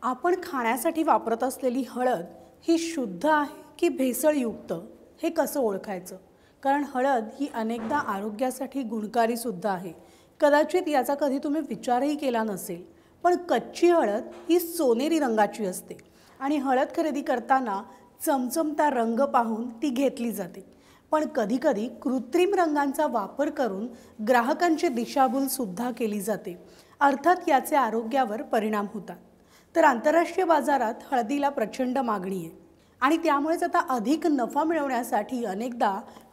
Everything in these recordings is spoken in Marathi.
आपण खाण्यासाठी वापरत असलेली हळद ही शुद्ध आहे की भेसळयुक्त हे कसं ओळखायचं? कारण हळद ही अनेकदा आरोग्यासाठी गुणकारी सुद्धा आहे। कदाचित याचा कधी तुम्ही विचारही केला नसेल, पण कच्ची हळद ही सोनेरी रंगाची असते आणि हळद खरेदी करताना चमचमता रंग पाहून ती घेतली जाते। पण कधीकधी कृत्रिम रंगांचा वापर करून ग्राहकांची दिशाभूल सुद्धा केली जाते। अर्थात याचे आरोग्यावर परिणाम होतात। तर आंतरराष्ट्रीय बाजारात हळदीला प्रचंड मागणी आहे आणि त्यामुळेच आता अधिक नफा मिळवण्यासाठी अनेकदा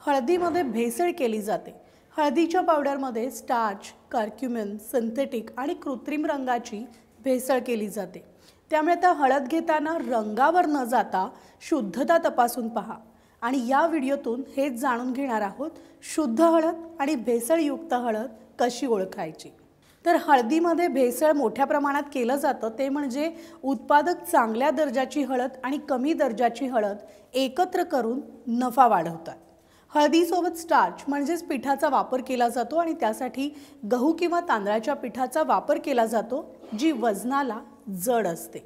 हळदीमध्ये भेसळ केली जाते। हळदीच्या पावडरमध्ये स्टार्च, कर्क्युमिन, सिंथेटिक आणि कृत्रिम रंगाची भेसळ केली जाते। त्यामुळे आता हळद घेताना रंगावर न जाता शुद्धता तपासून पहा। आणि या व्हिडिओतून हेच जाणून घेणार आहोत, शुद्ध हळद आणि भेसळयुक्त हळद कशी ओळखायची। तर हळदीमध्ये भेसळ मोठ्या प्रमाणात केलं जातं ते म्हणजे उत्पादक चांगल्या दर्जाची हळद आणि कमी दर्जाची हळद एकत्र करून नफा वाढवतात। हळदीसोबत स्टार्च म्हणजेच पिठाचा वापर केला जातो आणि त्यासाठी गहू किंवा तांदळाच्या पिठाचा वापर केला जातो, जी वजनाला जड असते।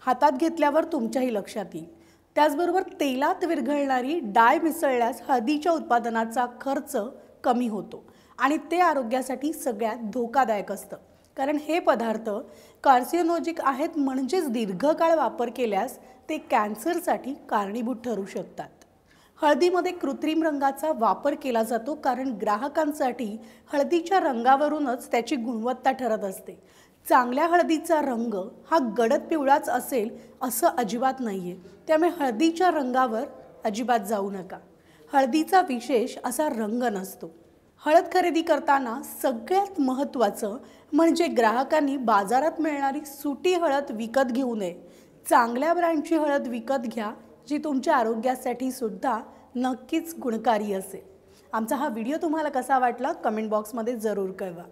हातात घेतल्यावर तुमच्याही लक्षात येईल। त्याचबरोबर तेलात विरघळणारी डाय मिसळल्यास हळदीच्या उत्पादनाचा खर्च कमी होतो आणि ते आरोग्यासाठी सगळ्यात धोकादायक असतं, कारण हे पदार्थ कार्सिनोजेनिक आहेत, म्हणजेच दीर्घकाळ वापर केल्यास ते कॅन्सरसाठी कारणीभूत ठरू शकतात। हळदीमध्ये कृत्रिम रंगाचा वापर केला जातो कारण ग्राहकांसाठी हळदीच्या रंगावरूनच त्याची गुणवत्ता ठरत असते। चांगल्या हळदीचा रंग हा गडद पिवळाच असेल असं अजिबात नाहीये, त्यामुळे हळदीच्या रंगावर अजिबात जाऊ नका। हळदीचा विशेष असा रंग नसतो। हळद खरेदी करताना सगळ्यात महत्त्वाचं म्हणजे ग्राहकांनी बाजारात मिळणारी सुटी हळद विकत घेऊ नये। चांगल्या ब्रँडची हळद विकत घ्या, जी तुमच्या आरोग्यासाठी सुद्धा नक्कीच गुणकारी असेल। आमचा हा व्हिडिओ तुम्हाला कसा वाटला कमेंट बॉक्समध्ये जरूर कळवा।